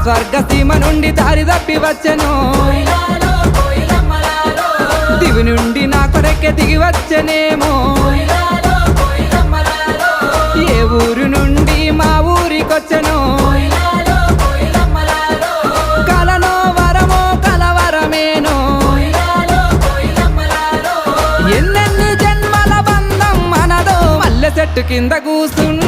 స్వర్గసీమ నుండి దారి తప్పి వచ్చెను దివి నుండి నా కొరకే దిగి వచ్చనేమో ఏ ఊరు నుండి మా ఊరికొచ్చెను కలనో వరమో కలవరమేనో ఎన్నెన్ని జన్మల బంధం మనదో మల్లె చెట్టు కింద కూసున్న